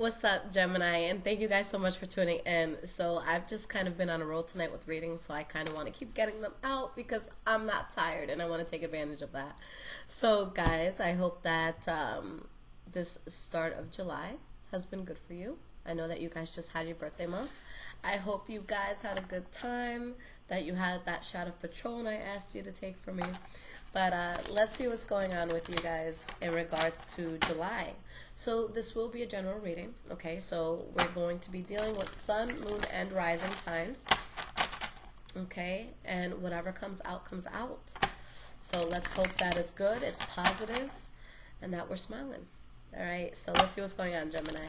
What's up, Gemini? And thank you guys so much for tuning in. So I've just kind of been on a roll tonight with readings, so I kind of want to keep getting them out because I'm not tired and I want to take advantage of that. So guys, I hope that this start of July has been good for you. I know that you guys just had your birthday month. I hope you guys had a good time, that you had that shot of Patron I asked you to take for me. But let's see what's going on with you guys in regards to July. So this will be a general reading, okay? So we're going to be dealing with Sun, Moon, and Rising signs, okay? And whatever comes out, comes out. So let's hope that is good, it's positive, and that we're smiling. All right, so let's see what's going on, Gemini.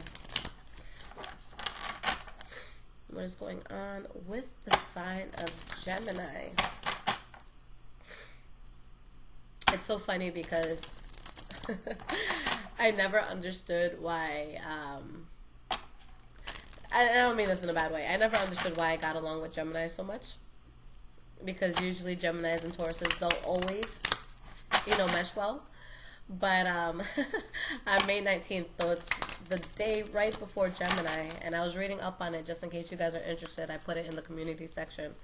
What is going on with the sign of Gemini? It's so funny because I never understood why, I don't mean this in a bad way. I never understood why I got along with Gemini so much. Because usually Geminis and Tauruses don't always, mesh well. But on May 19th, so it's the day right before Gemini, and I was reading up on it just in case you guys are interested. I put it in the community section.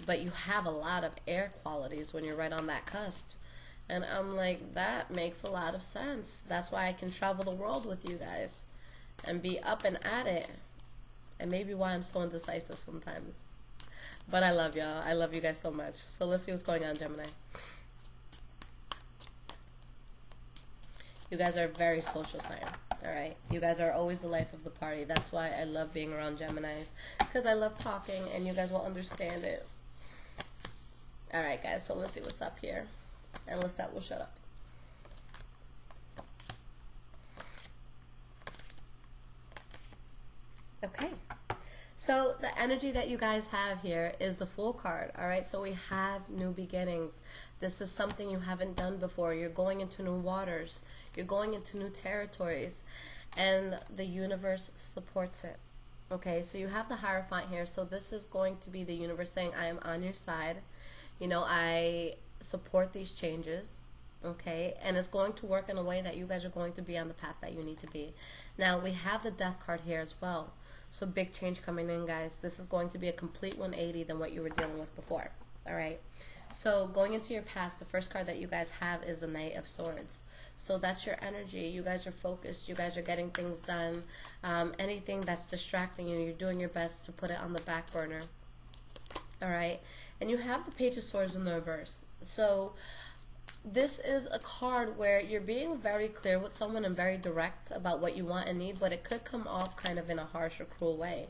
But you have a lot of air qualities when you're right on that cusp. And I'm like, that makes a lot of sense. That's why I can travel the world with you guys and be up and at it. And maybe why I'm so indecisive sometimes. But I love y'all. I love you guys so much. So let's see what's going on, Gemini. You guys are a very social sign, all right? You guys are always the life of the party. That's why I love being around Geminis, because I love talking and you guys will understand it. All right, guys, so let's see what's up here. And Lissette will shut up. Okay. So the energy that you guys have here is the Fool card, all right? So we have new beginnings. This is something you haven't done before. You're going into new waters. You're going into new territories. And the universe supports it. Okay, so you have the Hierophant here. So this is going to be the universe saying, I am on your side. I support these changes, okay? And it's going to work in a way that you guys are going to be on the path that you need to be. Now, we have the Death card here as well. So big change coming in, guys. This is going to be a complete 180 than what you were dealing with before, all right? So going into your past, the first card that you guys have is the Knight of Swords. So that's your energy. You guys are focused. You guys are getting things done. Anything that's distracting you, you're doing your best to put it on the back burner, all right? And you have the Page of Swords in the reverse. So this is a card where you're being very clear with someone and very direct about what you want and need, but it could come off kind of in a harsh or cruel way.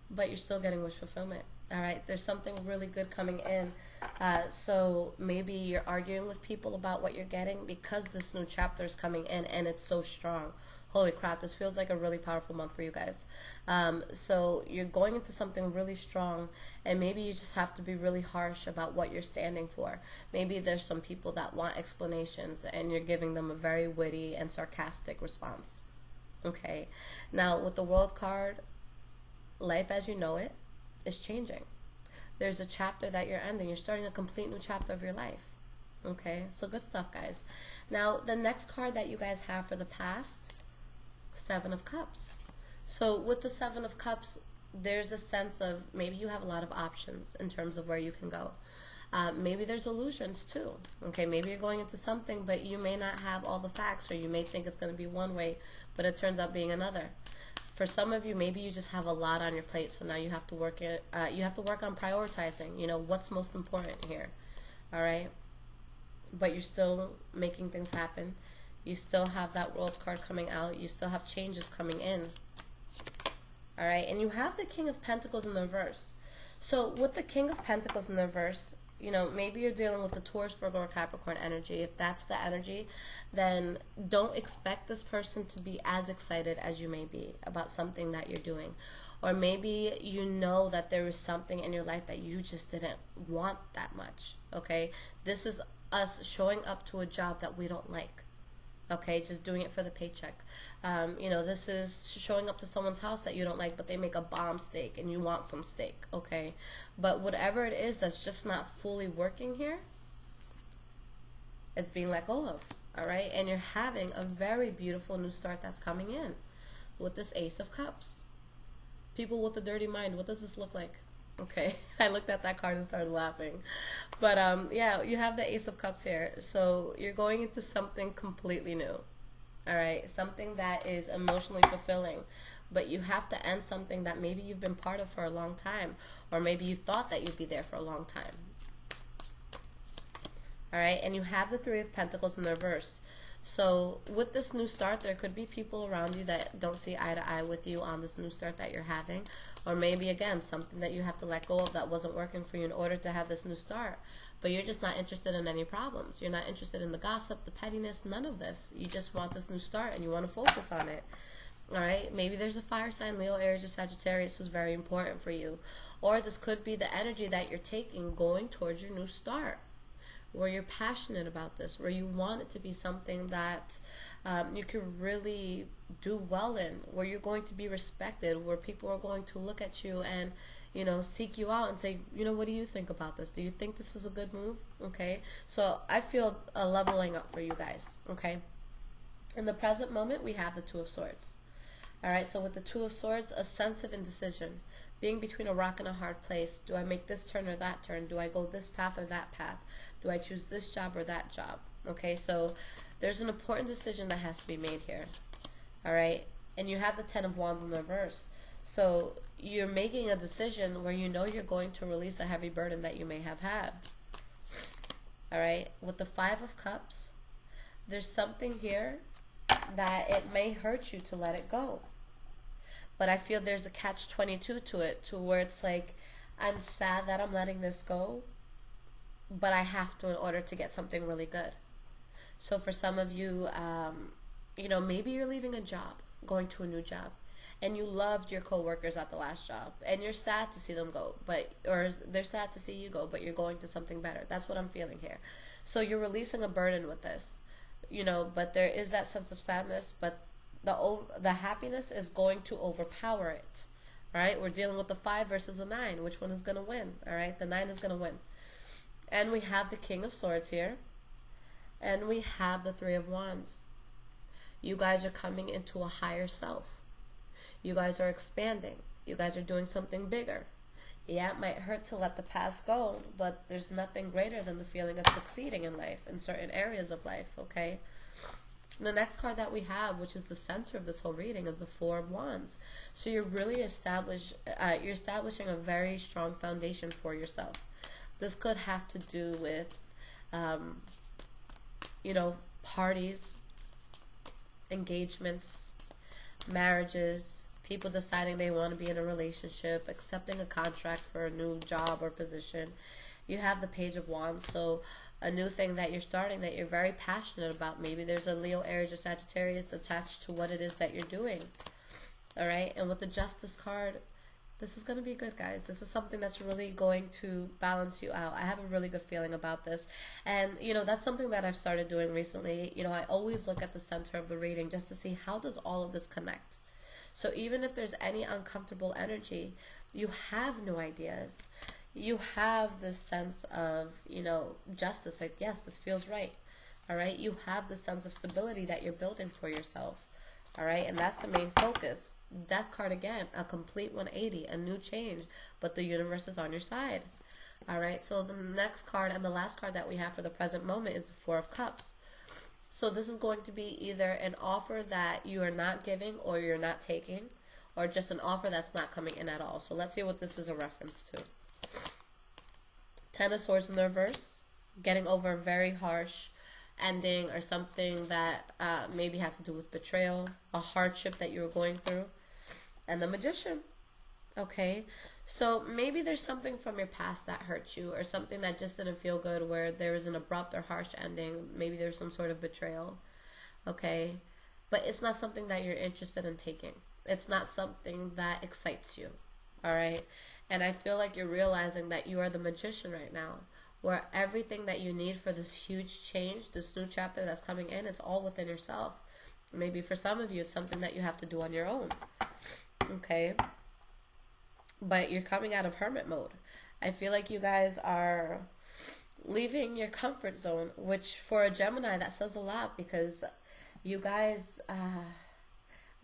But you're still getting wish fulfillment. All right, there's something really good coming in. So maybe you're arguing with people about what you're getting because this new chapter is coming in and it's so strong. Holy crap, this feels like a really powerful month for you guys. So you're going into something really strong, and maybe you just have to be really harsh about what you're standing for. Maybe there's some people that want explanations, and you're giving them a very witty and sarcastic response. Okay, now with the World card, life as you know it is changing. There's a chapter that you're ending. You're starting a complete new chapter of your life. Okay, so good stuff, guys. Now, the next card that you guys have for the past, Seven of Cups. So with the Seven of Cups, there's a sense of maybe you have a lot of options in terms of where you can go. Maybe there's illusions too. Okay, maybe you're going into something, but you may not have all the facts, or you may think it's going to be one way, but it turns out being another. For some of you, maybe you just have a lot on your plate, so now you have to work it. You have to work on prioritizing. What's most important here. All right, but you're still making things happen. You still have that World card coming out. You still have changes coming in. All right, and you have the King of Pentacles in the reverse. So with the King of Pentacles in the reverse, maybe you're dealing with the Taurus, Virgo, or Capricorn energy. If that's the energy, then don't expect this person to be as excited as you may be about something that you're doing. Or maybe you know that there is something in your life that you just didn't want that much, okay? This is us showing up to a job that we don't like. Okay, just doing it for the paycheck. This is showing up to someone's house that you don't like, but they make a bomb steak and you want some steak, okay? But whatever it is that's just not fully working here, it's being let go of, all right? And you're having a very beautiful new start that's coming in, with this Ace of Cups. People with a dirty mind, what does this look like? Okay, I looked at that card and started laughing. But yeah, you have the Ace of Cups here. So you're going into something completely new. All right, something that is emotionally fulfilling. But you have to end something that maybe you've been part of for a long time. Or maybe you thought that you'd be there for a long time. All right, and you have the Three of Pentacles in the reverse. So with this new start, there could be people around you that don't see eye to eye with you on this new start that you're having. Or maybe, again, something that you have to let go of that wasn't working for you in order to have this new start. But you're just not interested in any problems. You're not interested in the gossip, the pettiness, none of this. You just want this new start and you want to focus on it. All right, maybe there's a fire sign, Leo, Aries, or Sagittarius who's very important for you. Or this could be the energy that you're taking going towards your new start, where you're passionate about this, where you want it to be something that you can really do well in, where you're going to be respected, where people are going to look at you and, you know, seek you out and say, you know, what do you think about this? Do you think this is a good move? Okay, so I feel a leveling up for you guys, okay? In the present moment, we have the Two of Swords. All right, so with the Two of Swords, a sense of indecision, being between a rock and a hard place. Do I make this turn or that turn? Do I go this path or that path? Do I choose this job or that job? Okay, so there's an important decision that has to be made here. All right, and you have the Ten of Wands in the reverse. So you're making a decision where you know you're going to release a heavy burden that you may have had. All right, with the Five of Cups, there's something here that it may hurt you to let it go. But I feel there's a catch-22 to it, to where it's like, I'm sad that I'm letting this go, but I have to in order to get something really good. So for some of you, you know, maybe you're leaving a job, going to a new job, and you loved your coworkers at the last job, and you're sad to see them go, or they're sad to see you go, but you're going to something better. That's what I'm feeling here. So you're releasing a burden with this, you know, but there is that sense of sadness, but the happiness is going to overpower it. All right, we're dealing with the 5 versus a 9. Which one is going to win? All right, the 9 is going to win. And we have the King of Swords here. And we have the Three of Wands. You guys are coming into a higher self. You guys are expanding. You guys are doing something bigger. Yeah, it might hurt to let the past go, but there's nothing greater than the feeling of succeeding in life, in certain areas of life, okay? The next card that we have, which is the center of this whole reading, is the Four of Wands. So you're really establishing a very strong foundation for yourself. This could have to do with, you know, parties, engagements, marriages, people deciding they want to be in a relationship, accepting a contract for a new job or position. You have the Page of Wands, so a new thing that you're starting that you're very passionate about. Maybe there's a Leo, Aries, or Sagittarius attached to what it is that you're doing. All right, and with the Justice card, this is going to be good, guys. This is something that's really going to balance you out. I have a really good feeling about this. And, you know, that's something that I've started doing recently. You know, I always look at the center of the reading just to see how does all of this connect. So even if there's any uncomfortable energy, you have new ideas. You have this sense of, you know, justice, like, yes, this feels right. All right, you have the sense of stability that you're building for yourself. All right, and that's the main focus. Death card again, a complete 180, a new change, but the universe is on your side. All right, so the next card and the last card that we have for the present moment is the Four of Cups. So this is going to be either an offer that you are not giving or you're not taking, or just an offer that's not coming in at all. So let's see what this is a reference to. Ten of Swords in the reverse, getting over a very harsh ending or something that maybe had to do with betrayal, a hardship that you were going through. And the Magician. Okay, so maybe there's something from your past that hurt you, or something that just didn't feel good, where there was an abrupt or harsh ending. Maybe there's some sort of betrayal. Okay, but it's not something that you're interested in taking. It's not something that excites you. All right, and I feel like you're realizing that you are the Magician right now, where everything that you need for this huge change, this new chapter that's coming in, it's all within yourself. Maybe for some of you, it's something that you have to do on your own. Okay, but you're coming out of hermit mode. I feel like you guys are leaving your comfort zone, which for a Gemini, that says a lot, because you guys,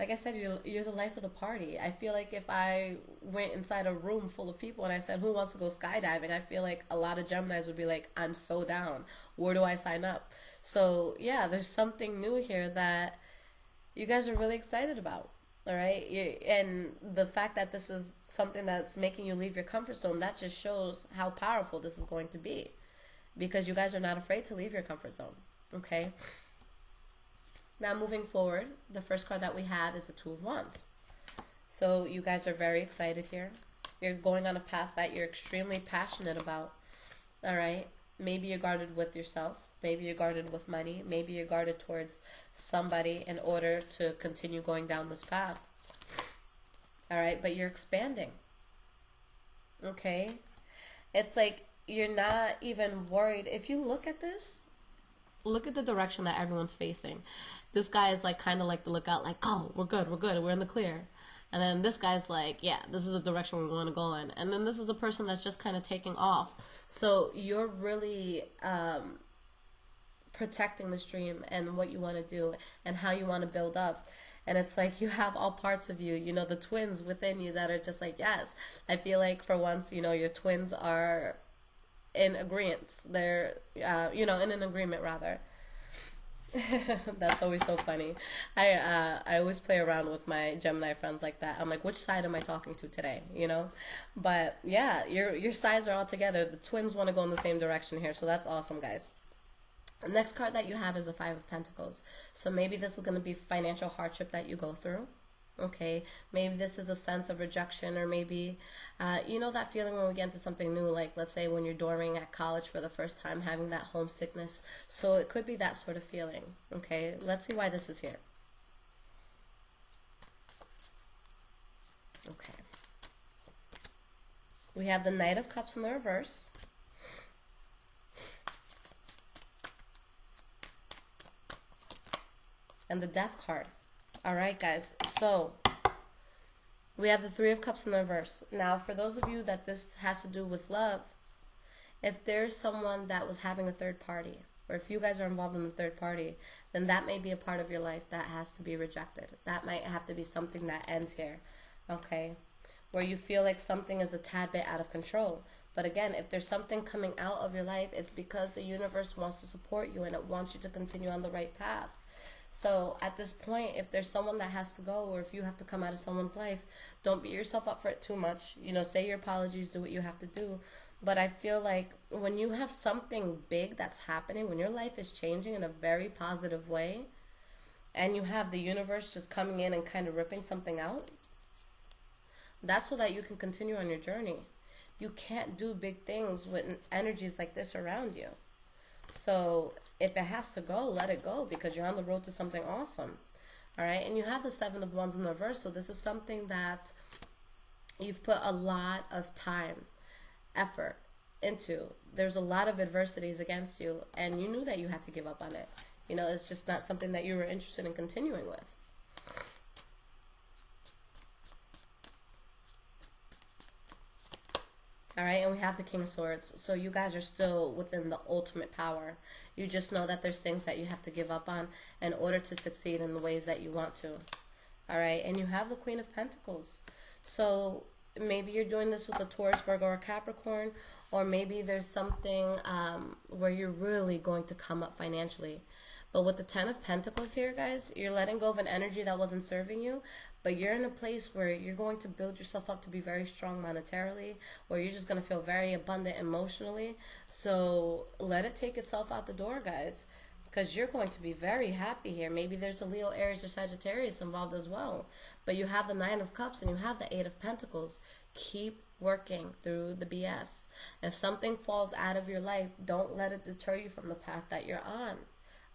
like I said, you're the life of the party. I feel like if I went inside a room full of people and I said, who wants to go skydiving? I feel like a lot of Geminis would be like, I'm so down. Where do I sign up? So yeah, there's something new here that you guys are really excited about. All right. And the fact that this is something that's making you leave your comfort zone, that just shows how powerful this is going to be, because you guys are not afraid to leave your comfort zone. Okay. Now, moving forward, the first card that we have is the Two of Wands. So you guys are very excited here. You're going on a path that you're extremely passionate about. All right. Maybe you're guarded with yourself. Maybe you're guarded with money. Maybe you're guarded towards somebody in order to continue going down this path. All right. But you're expanding. Okay. It's like you're not even worried. If you look at this, look at the direction that everyone's facing. This guy is like kind of like the lookout, like, oh, we're good, we're in the clear. And then this guy's like, yeah, this is the direction we want to go in. And then this is the person that's just kind of taking off. So you're really protecting this dream and what you want to do and how you want to build up. And it's like you have all parts of you, you know, the twins within you that are just like, yes. I feel like for once, you know, your twins are in agreement. They're, you know, in an agreement rather. That's always so funny. I always play around with my Gemini friends like that. I'm like, which side am I talking to today? You know, but yeah, your sides are all together. The twins want to go in the same direction here, so that's awesome, guys. The next card that you have is the Five of Pentacles. So maybe this is going to be financial hardship that you go through. Okay, maybe this is a sense of rejection, or maybe, you know, that feeling when we get into something new, like let's say when you're dorming at college for the first time, having that homesickness. So it could be that sort of feeling. Okay, let's see why this is here. Okay, we have the Knight of Cups in the reverse. And the Death card. All right, guys, so we have the Three of Cups in the reverse. Now, for those of you that this has to do with love, if there's someone that was having a third party, or if you guys are involved in the third party, then that may be a part of your life that has to be rejected. That might have to be something that ends here, okay? Where you feel like something is a tad bit out of control. But again, if there's something coming out of your life, it's because the universe wants to support you and it wants you to continue on the right path. So at this point, if there's someone that has to go, or if you have to come out of someone's life, don't beat yourself up for it too much. You know, say your apologies, do what you have to do. But I feel like when you have something big that's happening, when your life is changing in a very positive way, and you have the universe just coming in and kind of ripping something out, that's so that you can continue on your journey. You can't do big things with energies like this around you. So if it has to go, let it go, because you're on the road to something awesome. All right. And you have the Seven of Wands in the reverse. So this is something that you've put a lot of time, effort into. There's a lot of adversities against you, and you knew that you had to give up on it. You know, it's just not something that you were interested in continuing with. All right, and we have the King of Swords. So you guys are still within the ultimate power. You just know that there's things that you have to give up on in order to succeed in the ways that you want to. All right, and you have the Queen of Pentacles. So maybe you're doing this with a Taurus, Virgo, or Capricorn, or maybe there's something where you're really going to come up financially. But with the Ten of Pentacles here, guys, you're letting go of an energy that wasn't serving you, but you're in a place where you're going to build yourself up to be very strong monetarily, where you're just going to feel very abundant emotionally. So let it take itself out the door, guys, because you're going to be very happy here. Maybe there's a Leo, Aries, or Sagittarius involved as well. But you have the Nine of Cups and you have the Eight of Pentacles. Keep working through the BS. If something falls out of your life, don't let it deter you from the path that you're on.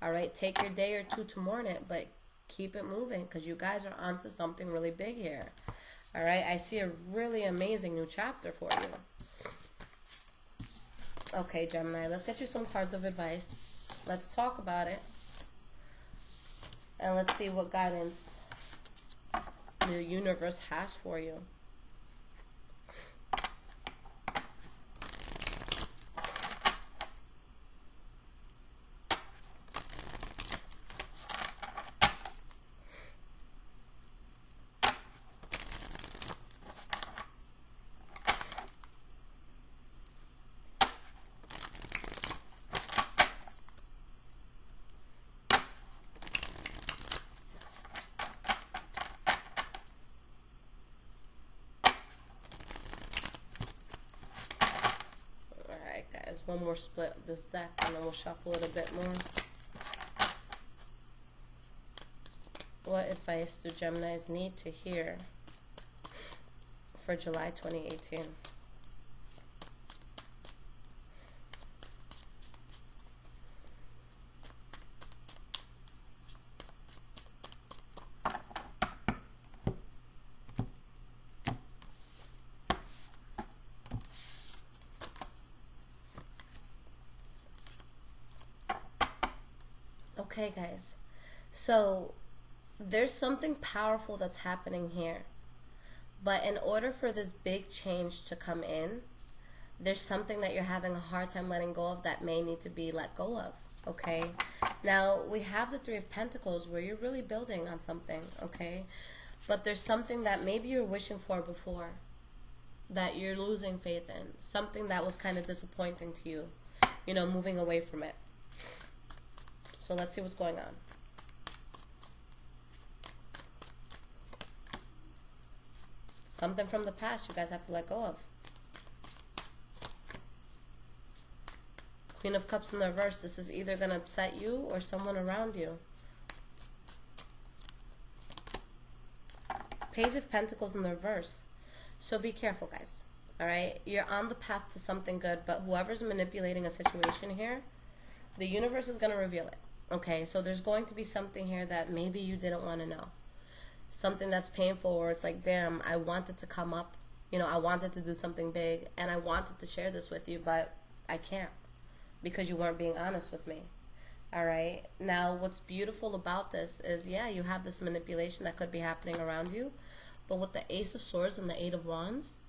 All right, take your day or two to mourn it, but keep it moving, because you guys are onto something really big here. All right, I see a really amazing new chapter for you. Okay, Gemini, let's get you some cards of advice. Let's talk about it. And let's see what guidance the universe has for you. one more split of this deck, and then we'll shuffle it a bit more. What advice do Geminis need to hear for July 2018? Okay, guys, so there's something powerful that's happening here, but in order for this big change to come in, there's something that you're having a hard time letting go of that may need to be let go of. Okay, now we have the Three of Pentacles where you're really building on something. Okay, but there's something that maybe you're wishing for before that you're losing faith in, something that was kind of disappointing to you, you know, moving away from it. So let's see what's going on. Something from the past you guys have to let go of. Queen of Cups in the reverse. This is either going to upset you or someone around you. Page of Pentacles in the reverse. So be careful, guys. Alright? You're on the path to something good, but whoever's manipulating a situation here, the universe is going to reveal it. Okay, so there's going to be something here that maybe you didn't want to know. Something that's painful where it's like, damn, I wanted to come up. You know, I wanted to do something big and I wanted to share this with you, but I can't because you weren't being honest with me. Alright, now what's beautiful about this is, yeah, you have this manipulation that could be happening around you, but with the Ace of Swords and the Eight of Wands,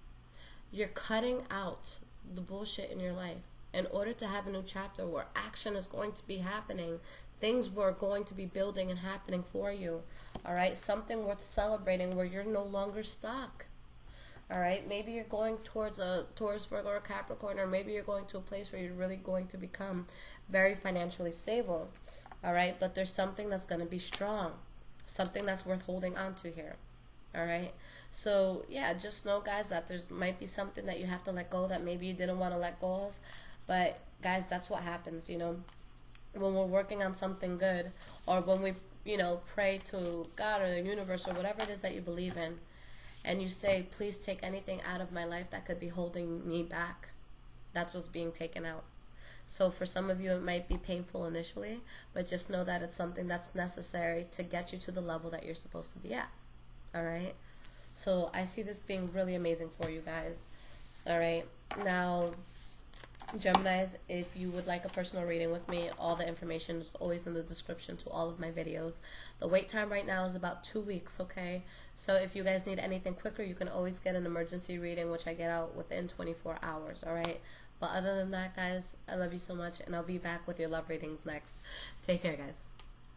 you're cutting out the bullshit in your life in order to have a new chapter where action is going to be happening. Things were going to be building and happening for you. Alright, something worth celebrating where you're no longer stuck. Alright, maybe you're going towards a Taurus, Virgo, or Capricorn, or maybe you're going to a place where you're really going to become very financially stable. Alright, but there's something that's going to be strong. Something that's worth holding on to here. Alright, so yeah, just know, guys, that there's might be something that you have to let go that maybe you didn't want to let go of. But guys, that's what happens, you know, when we're working on something good, or when we, you know, pray to God or the universe or whatever it is that you believe in, and you say, please take anything out of my life that could be holding me back. That's what's being taken out. So for some of you, it might be painful initially, but just know that it's something that's necessary to get you to the level that you're supposed to be at. All right? So I see this being really amazing for you guys. All right? Now, Geminis, if you would like a personal reading with me, all the information is always in the description to all of my videos. The wait time right now is about 2 weeks, okay? So if you guys need anything quicker, you can always get an emergency reading, which I get out within 24 hours, alright? But other than that, guys, I love you so much, and I'll be back with your love readings next. Take care, guys.